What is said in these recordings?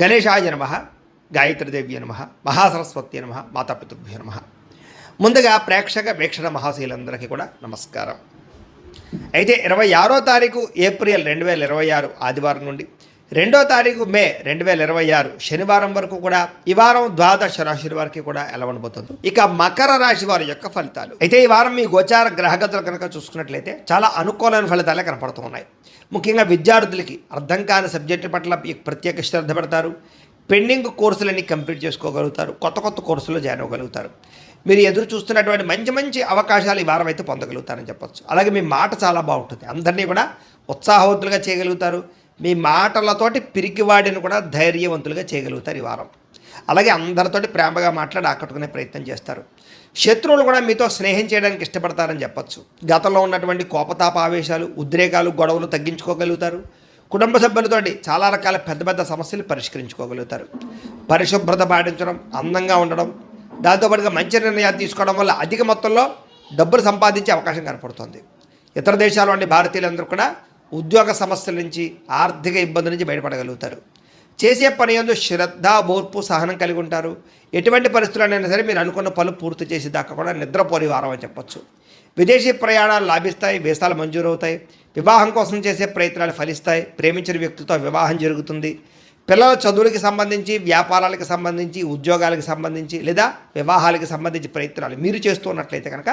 గణేశాయ నమ, గాయత్రీదేవ్య నమ, మహాసరస్వతి నమ, మాతాపితృభ్యో నమ. ముందుగా ప్రేక్షక వీక్షణ మహాశీలందరికీ కూడా నమస్కారం. అయితే 26వ తారీఖు ఏప్రిల్ 2026 ఆదివారం నుండి 2వ తారీఖు మే 2026 శనివారం వరకు కూడా ఈ వారం ద్వాదశ రాశుల వారికి కూడా ఎలా ఉండబోతుంది. ఇక మకర రాశి వారి యొక్క ఫలితాలు. అయితే ఈ వారం మీ గోచార గ్రహగతులు కనుక చూసుకున్నట్లయితే చాలా అనుకూలమైన ఫలితాలే కనపడుతూ ఉన్నాయి. ముఖ్యంగా విద్యార్థులకి అర్థం కాని సబ్జెక్టు పట్ల ప్రత్యేక శ్రద్ధ పెడతారు. పెండింగ్ కోర్సులన్నీ కంప్లీట్ చేసుకోగలుగుతారు. కొత్త కొత్త కోర్సులు జాయిన్ అవ్వగలుగుతారు. మీరు ఎదురు చూస్తున్నటువంటి మంచి మంచి అవకాశాలు ఈ వారం అయితే పొందగలుగుతారని చెప్పొచ్చు. అలాగే మీ మాట చాలా బాగుంటుంది. అందరినీ కూడా ఉత్సాహవంతులుగా చేయగలుగుతారు. మీ మాటలతోటి పిరికివాడిని కూడా ధైర్యవంతులుగా చేయగలుగుతారు ఈ వారం. అలాగే అందరితోటి ప్రేమగా మాట్లాడి ఆకట్టుకునే ప్రయత్నం చేస్తారు. శత్రువులు కూడా మీతో స్నేహం చేయడానికి ఇష్టపడతారని చెప్పచ్చు. గతంలో ఉన్నటువంటి కోపతాప ఆవేశాలు, ఉద్రేకాలు, గొడవలు తగ్గించుకోగలుగుతారు. కుటుంబ సభ్యులతోటి చాలా రకాల పెద్ద పెద్ద సమస్యలు పరిష్కరించుకోగలుగుతారు. పరిశుభ్రత పాటించడం, అందంగా ఉండడం, దాంతోపాటుగా మంచి నిర్ణయాలు తీసుకోవడం వల్ల అధిక మొత్తంలో డబ్బులు సంపాదించే అవకాశం కనపడుతుంది. ఇతర దేశాల్లోని భారతీయులందరూ కూడా ఉద్యోగ సమస్యల నుంచి, ఆర్థిక ఇబ్బందుల నుంచి బయటపడగలుగుతారు. చేసే పని యందు శ్రద్ధ, ఓర్పు, సహనం కలిగి ఉంటారు. ఎటువంటి పరిస్థితులైనా సరే మీరు అనుకున్న పనులు పూర్తి చేసేదాకా కూడా నిద్రపోని వారం అని చెప్పొచ్చు. విదేశీ ప్రయాణాలు లాభిస్తాయి. వీసాలు మంజూరవుతాయి. వివాహం కోసం చేసే ప్రయత్నాలు ఫలిస్తాయి. ప్రేమించిన వ్యక్తితో వివాహం జరుగుతుంది. పిల్లల చదువులకి సంబంధించి, వ్యాపారాలకు సంబంధించి, ఉద్యోగాలకు సంబంధించి లేదా వివాహాలకు సంబంధించి ప్రయత్నాలు మీరు చేస్తూ ఉన్నట్లయితే కనుక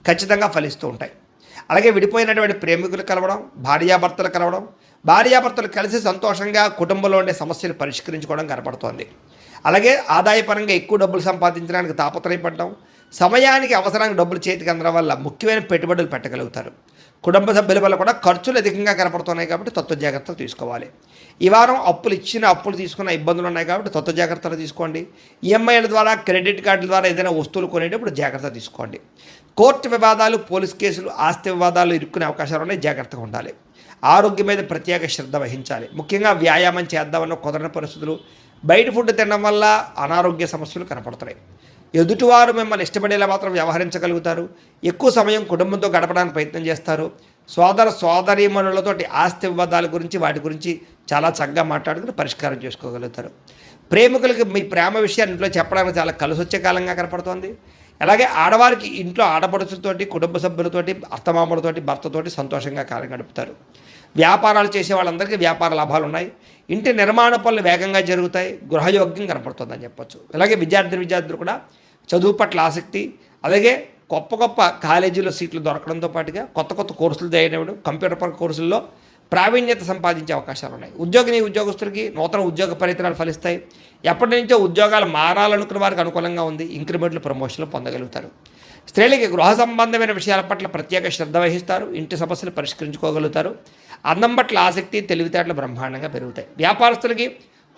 ఖచ్చితంగా ఫలిస్తూ ఉంటాయి. అలాగే విడిపోయినటువంటి ప్రేమికులు కలవడం, భార్యాభర్తలు కలవడం, భార్యాభర్తలు కలిసి సంతోషంగా కుటుంబంలో ఉండే సమస్యలు పరిష్కరించుకోవడం కనపడుతోంది. అలాగే ఆదాయపరంగా ఎక్కువ డబ్బులు సంపాదించడానికి తాపత్రయపడడం, సమయానికి అవసరానికి డబ్బులు చేతికి అందడం వల్ల ముఖ్యమైన పెట్టుబడులు పెట్టగలుగుతారు. కుటుంబ సభ్యుల వల్ల కూడా ఖర్చులు అధికంగా కనపడుతున్నాయి కాబట్టి తత్వ జాగ్రత్తలు తీసుకోవాలి. ఈ వారం అప్పులు తీసుకున్న ఇబ్బందులు ఉన్నాయి కాబట్టి తత్వ జాగ్రత్తలు తీసుకోండి. ఈఎంఐల ద్వారా, క్రెడిట్ కార్డుల ద్వారా ఏదైనా వస్తువులు కొనేటప్పుడు జాగ్రత్త తీసుకోండి. కోర్టు వివాదాలు, పోలీస్ కేసులు, ఆస్తి వివాదాలు ఇరుక్కునే అవకాశాలు ఉన్నాయి. జాగ్రత్తగా ఉండాలి. ఆరోగ్యం మీద ప్రత్యేక శ్రద్ధ వహించాలి. ముఖ్యంగా వ్యాయామం చేద్దామన్న కుదరని పరిస్థితులు, బయట ఫుడ్ తినడం వల్ల అనారోగ్య సమస్యలు కనపడుతున్నాయి. ఎదుటివారు మిమ్మల్ని ఇష్టపడేలా మాత్రం వ్యవహరించగలుగుతారు. ఎక్కువ సమయం కుటుంబంతో గడపడానికి ప్రయత్నం చేస్తారు. సోదరీమణులతోటి ఆస్తి వివాదాల గురించి, వాటి గురించి చాలా చక్కగా మాట్లాడుకుని పరిష్కారం చేసుకోగలుగుతారు. ప్రేమికులకి మీ ప్రేమ విషయాన్ని ఇంట్లో చెప్పడానికి చాలా కలిసొచ్చే కాలంగా కనపడుతోంది. అలాగే ఆడవారికి ఇంట్లో ఆడపడుచులతోటి, కుటుంబ సభ్యులతోటి, అత్తమామలతోటి, భర్తతోటి సంతోషంగా కాలం గడుపుతారు. వ్యాపారాలు చేసే వాళ్ళందరికీ వ్యాపార లాభాలు ఉన్నాయి. ఇంటి నిర్మాణ పనులు వేగంగా జరుగుతాయి. గృహయోగ్యం కనపడుతుందని చెప్పొచ్చు. అలాగే విద్యార్థులు కూడా చదువు పట్ల ఆసక్తి, అలాగే గొప్ప కాలేజీలో సీట్లు దొరకడంతో పాటుగా కొత్త కోర్సులు చేయడం, కంప్యూటర్ కోర్సుల్లో ప్రావీణ్యత సంపాదించే అవకాశాలు ఉన్నాయి. ఉద్యోగస్తులకి నూతన ఉద్యోగ పరితరాలు ఫలిస్తాయి. ఎప్పటి నుంచో ఉద్యోగాలు మారాలనుకున్న వారికి అనుకూలంగా ఉంది. ఇంక్రిమెంట్లు, ప్రమోషన్లు పొందగలుగుతారు. స్త్రీలకి గృహ సంబంధమైన విషయాల పట్ల ప్రత్యేక శ్రద్ధ వహిస్తారు. ఇంటి సమస్యలు పరిష్కరించుకోగలుగుతారు. అందం పట్ల ఆసక్తి, తెలివితేటలు బ్రహ్మాండంగా పెరుగుతాయి.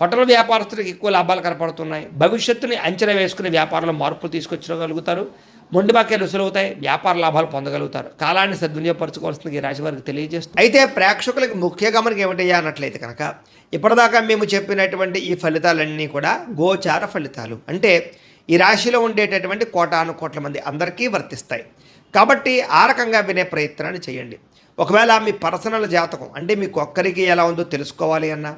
హోటల్ వ్యాపారస్తులకు ఎక్కువ లాభాలు కనపడుతున్నాయి. భవిష్యత్తుని అంచనా వేసుకుని వ్యాపారంలో మార్పులు తీసుకొచ్చుకోగలుగుతారు. మొండి బాక్యాలు రుసులవుతాయి. వ్యాపార లాభాలు పొందగలుగుతారు. కాలాన్ని సద్వినియోగపరచుకోవాల్సింది ఈ రాశి వారికి తెలియజేస్తుంది. అయితే ప్రేక్షకులకు ముఖ్య గమనిక ఏమిటయ్యా అన్నట్లయితే కనుక ఇప్పటిదాకా మేము చెప్పినటువంటి ఈ ఫలితాలన్నీ కూడా గోచార ఫలితాలు. అంటే ఈ రాశిలో ఉండేటటువంటి కోటాను కోట్ల మంది అందరికీ వర్తిస్తాయి. కాబట్టి ఆ రకంగా వినే ప్రయత్నాన్ని చేయండి. ఒకవేళ మీ పర్సనల్ జాతకం అంటే మీకు ఒక్కరికి ఎలా ఉందో తెలుసుకోవాలి అన్నా,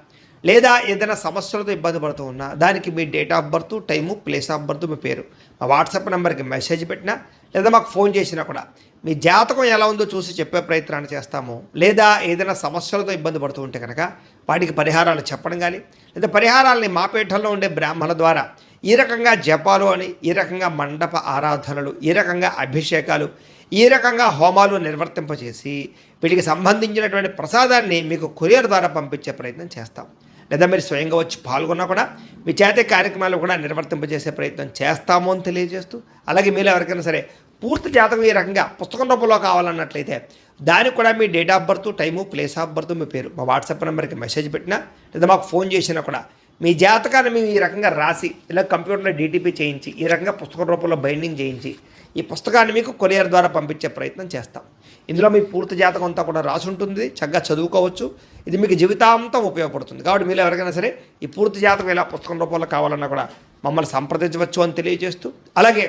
లేదా ఏదైనా సమస్యలతో ఇబ్బంది పడుతూ ఉన్నా, దానికి మీ date of birth, time, place of birth, మీ పేరు మా వాట్సాప్ నెంబర్కి మెసేజ్ పెట్టినా, లేదా మాకు ఫోన్ చేసినా కూడా మీ జాతకం ఎలా ఉందో చూసి చెప్పే ప్రయత్నాన్ని చేస్తాము. లేదా ఏదైనా సమస్యలతో ఇబ్బంది పడుతూ ఉంటే కనుక వాటికి పరిహారాలు చెప్పడం కానీ, లేదా పరిహారాలని మా పీఠంలో ఉండే బ్రాహ్మణుల ద్వారా ఈ రకంగా జపాలు అని, ఈ రకంగా మండప ఆరాధనలు, ఈ రకంగా అభిషేకాలు, ఈ రకంగా హోమాలు నిర్వర్తింపచేసి వీటికి సంబంధించినటువంటి ప్రసాదాన్ని మీకు కొరియర్ ద్వారా పంపించే ప్రయత్నం చేస్తాం. లేదా మీరు స్వయంగా వచ్చి పాల్గొన్నా కూడా మీ చేతే కార్యక్రమాలు కూడా నిర్వర్తింపజేసే ప్రయత్నం చేస్తాము అని తెలియజేస్తూ, అలాగే మీరు ఎవరికైనా సరే పూర్తి జాతకం ఈ రకంగా పుస్తకం రూపంలో కావాలన్నట్లయితే దానికి కూడా మీ date of birth, time, place of birth, మీ పేరు మా వాట్సాప్ నెంబర్కి మెసేజ్ పెట్టినా, లేదా మాకు ఫోన్ చేసినా కూడా మీ జాతకాన్ని మేము ఈ రకంగా రాసి, ఇలా కంప్యూటర్లో డీటీపీ చేయించి, ఈ రకంగా పుస్తకం రూపంలో బైండింగ్ చేయించి ఈ పుస్తకాన్ని మీకు కొరియర్ ద్వారా పంపించే ప్రయత్నం చేస్తాం. ఇందులో మీ పూర్తి జాతకం అంతా కూడా రాసి ఉంటుంది. చక్కగా చదువుకోవచ్చు. ఇది మీకు జీవితాంతం ఉపయోగపడుతుంది. కాబట్టి మీరు ఎవరికైనా సరే ఈ పూర్తి జాతకం ఇలా పుస్తకం రూపంలో కావాలన్నా కూడా మమ్మల్ని సంప్రదించవచ్చు అని తెలియజేస్తూ, అలాగే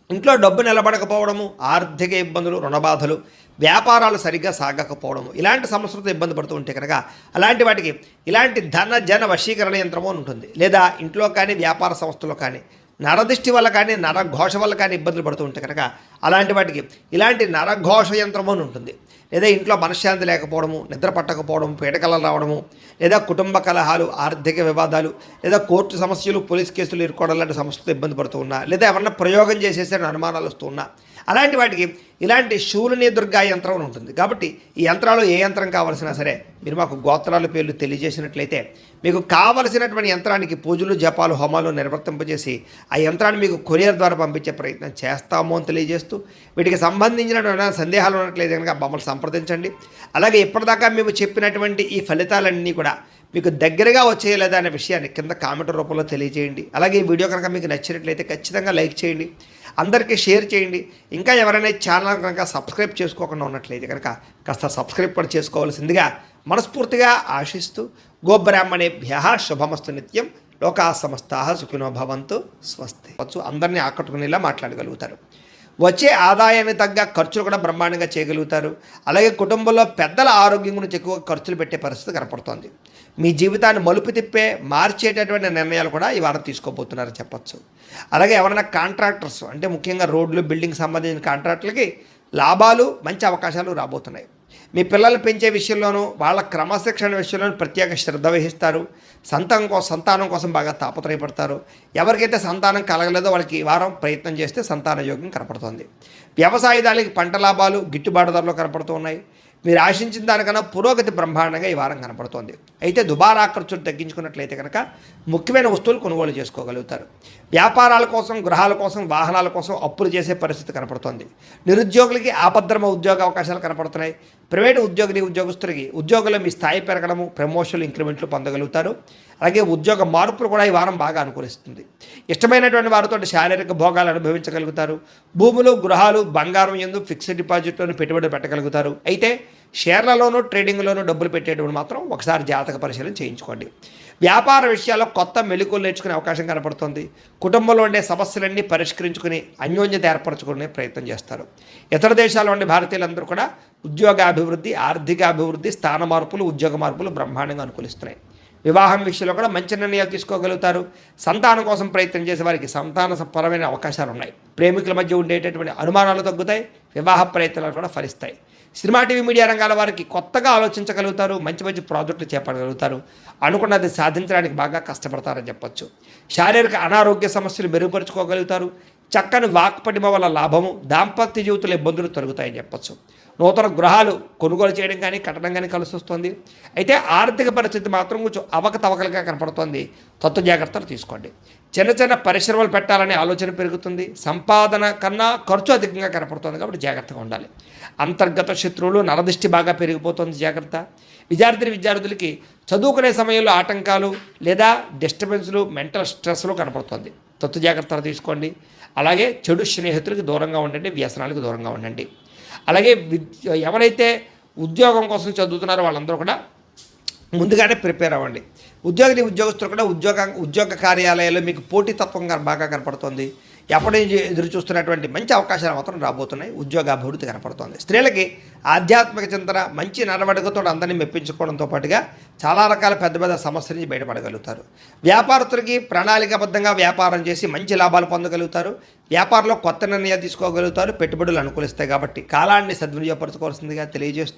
ఇంట్లో డబ్బు నిలబడకపోవడము, ఆర్థిక ఇబ్బందులు, రుణబాధలు, వ్యాపారాలు సరిగ్గా సాగకపోవడము, ఇలాంటి సమస్యలతో ఇబ్బంది పడుతూ ఉంటే కనుక అలాంటి వాటికి ఇలాంటి ధన జన వశీకరణ యంత్రము అని ఉంటుంది. లేదా ఇంట్లో కానీ వ్యాపార సంస్థలో కానీ నరదృష్టి వల్ల కానీ నరఘోష వల్ల కానీ ఇబ్బందులు పడుతూ ఉంటే కనుక అలాంటి వాటికి ఇలాంటి నరఘోష యంత్రము అని ఉంటుంది. లేదా ఇంట్లో మనశ్శాంతి లేకపోవడము, నిద్ర పట్టకపోవడం, పీడకలలు రావడము, లేదా కుటుంబ కలహాలు, ఆర్థిక వివాదాలు, లేదా కోర్టు సమస్యలు, పోలీస్ కేసులు ఇరుకోవడం లాంటి సమస్యలతో ఇబ్బంది పడుతూ ఉన్నా, లేదా ఎవరన్నా ప్రయోగం చేసేసే అనుమానాలు వస్తూ ఉన్నా అలాంటి వాటికి ఇలాంటి శూలిని దుర్గా యంత్రం అని ఉంటుంది. కాబట్టి ఈ యంత్రాలు ఏ యంత్రం కావాల్సినా సరే మీరు మాకు గోత్రాల పేర్లు తెలియజేసినట్లయితే మీకు కావలసినటువంటి యంత్రానికి పూజలు, జపాలు, హోమాలు నిర్వర్తింపజేసి ఆ యంత్రాన్ని మీకు కొరియర్ ద్వారా పంపించే ప్రయత్నం చేస్తాము అని తెలియజేస్తూ వీటికి సంబంధించిన సందేహాలు ఉన్నట్లయితే కనుక మమ్మల్ని సంప్రదించండి. అలాగే ఇప్పటిదాకా మేము చెప్పినటువంటి ఈ ఫలితాలన్నీ కూడా మీకు దగ్గరగా వచ్చేయలేదా అనే విషయాన్ని కింద కామెంట్ రూపంలో తెలియజేయండి. అలాగే ఈ వీడియో కనుక మీకు నచ్చినట్లయితే ఖచ్చితంగా లైక్ చేయండి, అందరికీ షేర్ చేయండి. ఇంకా ఎవరైనా ఛానల్ కనుక సబ్స్క్రైబ్ చేసుకోకుండా ఉన్నట్లయితే కనుక కాస్త సబ్స్క్రైబ్ కూడా చేసుకోవాల్సిందిగా మనస్ఫూర్తిగా ఆశిస్తూ గోబ్రాహ్మణేభ్యః శుభమస్తు నిత్యం, లోకా సమస్తాః సుఖినో భవంతు, స్వస్తి. అందరినీ ఆకట్టుకునేలా మాట్లాడగలుగుతారు. వచ్చే ఆదాయాన్ని తగ్గ ఖర్చులు కూడా బ్రహ్మాండంగా చేయగలుగుతారు. అలాగే కుటుంబంలో పెద్దల ఆరోగ్యం గురించి ఎక్కువ ఖర్చులు పెట్టే పరిస్థితి కనపడుతోంది. మీ జీవితాన్ని మలుపు తిప్పే మార్చేటటువంటి నిర్ణయాలు కూడా ఈ వారం తీసుకోబోతున్నారని చెప్పచ్చు. అలాగే ఎవరైనా కాంట్రాక్టర్స్ అంటే ముఖ్యంగా రోడ్లు, బిల్డింగ్ సంబంధించిన కాంట్రాక్టులకి లాభాలు, మంచి అవకాశాలు రాబోతున్నాయి. మీ పిల్లలు పెంచే విషయంలోనూ వాళ్ళ క్రమశిక్షణ విషయంలోనూ ప్రత్యేక శ్రద్ధ వహిస్తారు. సంతానం కోసం బాగా తాపత్రయపడతారు. ఎవరికైతే సంతానం కలగలేదో వాళ్ళకి ఈ వారం ప్రయత్నం చేస్తే సంతాన యోగం కనపడుతుంది. వ్యవసాయదానికి పంట లాభాలు గిట్టుబాటు ధరలో కనపడుతూ ఉన్నాయి. మీరు ఆశించిన దానికన్నా పురోగతి బ్రహ్మాండంగా ఈ వారం కనపడుతోంది. అయితే దుబారా ఖర్చులు తగ్గించుకున్నట్లయితే కనుక ముఖ్యమైన వస్తువులు కొనుగోలు చేసుకోగలుగుతారు. వ్యాపారాల కోసం, గృహాల కోసం, వాహనాల కోసం అప్పులు చేసే పరిస్థితి కనపడుతోంది. నిరుద్యోగులకి ఆపద్రమ ఉద్యోగ అవకాశాలు కనపడుతున్నాయి. ప్రైవేటు ఉద్యోగస్తులకి ఉద్యోగుల్లో మీ స్థాయి పెరగడము, ప్రమోషన్లు, ఇంక్రిమెంట్లు పొందగలుగుతారు. అలాగే ఉద్యోగ మార్పులు కూడా ఈ వారం బాగా అనుకూలిస్తుంది. ఇష్టమైనటువంటి వారితో శారీరక భోగాలు అనుభవించగలుగుతారు. భూములు, గృహాలు, బంగారం యందు ఫిక్స్డ్ డిపాజిట్లోనూ పెట్టుబడి పెట్టగలుగుతారు. అయితే షేర్లలోనూ, ట్రేడింగ్లోనూ డబ్బులు పెట్టేటప్పుడు మాత్రం ఒకసారి జాతక పరిశీలన చేయించుకోండి. వ్యాపార విషయాల్లో కొత్త మెలకువలు నేర్చుకునే అవకాశం కనపడుతుంది. కుటుంబంలో ఉండే సమస్యలన్నీ పరిష్కరించుకుని అన్యోన్యత ఏర్పరచుకునే ప్రయత్నం చేస్తారు. ఇతర దేశాల్లో ఉండే భారతీయులందరూ కూడా ఉద్యోగాభివృద్ధి, ఆర్థిక అభివృద్ధి, స్థాన మార్పులు, ఉద్యోగ మార్పులు బ్రహ్మాండంగా అనుకూలిస్తున్నాయి. వివాహం విషయంలో కూడా మంచి నిర్ణయాలు తీసుకోగలుగుతారు. సంతానం కోసం ప్రయత్నం చేసే వారికి సంతానపరమైన అవకాశాలు ఉన్నాయి. ప్రేమికుల మధ్య ఉండేటటువంటి అనుమానాలు తగ్గుతాయి. వివాహ ప్రయత్నాలు కూడా ఫలిస్తాయి. సినిమా, టీవీ, మీడియా రంగాల వారికి కొత్తగా ఆలోచించగలుగుతారు. మంచి మంచి ప్రాజెక్టులు చేపట్టగలుగుతారు. అనుకున్నది సాధించడానికి బాగా కష్టపడతారని చెప్పొచ్చు. శారీరక అనారోగ్య సమస్యలు మెరుగుపరుచుకోగలుగుతారు. చక్కని వాక్పటిమ వల్ల లాభము, దాంపత్య జీవితంలో ఇబ్బందులు తొలగుతాయని చెప్పొచ్చు. నూతన గృహాలు కొనుగోలు చేయడం కానీ, కట్టడం కానీ కలిసి వస్తుంది. అయితే ఆర్థిక పరిస్థితి మాత్రం కొంచెం అవకతవకలుగా కనపడుతోంది. తత్వ జాగ్రత్తలు తీసుకోండి. చిన్న చిన్న పరిశ్రమలు పెట్టాలనే ఆలోచన పెరుగుతుంది. సంపాదన కన్నా ఖర్చు అధికంగా కనపడుతుంది. కాబట్టి జాగ్రత్తగా ఉండాలి. అంతర్గత శత్రువులు, నరదృష్టి బాగా పెరిగిపోతుంది. జాగ్రత్త. విద్యార్థులకి చదువుకునే సమయంలో ఆటంకాలు లేదా డిస్టర్బెన్స్లు, మెంటల్ స్ట్రెస్లు కనపడుతుంది. తత్వ జాగ్రత్తలు తీసుకోండి. అలాగే చెడు స్నేహితులకు దూరంగా ఉండండి. వ్యసనాలకు దూరంగా ఉండండి. అలాగే ఎవరైతే ఉద్యోగం కోసం చదువుతున్నారో వాళ్ళందరూ కూడా ముందుగానే ప్రిపేర్ అవ్వండి. ఉద్యోగస్తులు కూడా ఉద్యోగ కార్యాలయాల్లో మీకు పోటీతత్వంగా బాగా కనపడుతుంది. ఎప్పటి నుంచి ఎదురు చూస్తున్నటువంటి మంచి అవకాశాలు మాత్రం రాబోతున్నాయి. ఉద్యోగాభివృద్ధి కనపడుతుంది. స్త్రీలకి ఆధ్యాత్మిక చింతన, మంచి నడవడికతో అందరినీ మెప్పించుకోవడంతో పాటుగా చాలా రకాల పెద్ద పెద్ద సమస్యల నుంచి బయటపడగలుగుతారు. వ్యాపారస్తులకి ప్రణాళికాబద్ధంగా వ్యాపారం చేసి మంచి లాభాలు పొందగలుగుతారు. వ్యాపారంలో కొత్త నిర్ణయాలు తీసుకోగలుగుతారు. పెట్టుబడులు అనుకూలిస్తాయి. కాబట్టి కాలాన్ని సద్వినియోగపరచుకోవాల్సిందిగా తెలియజేస్తూ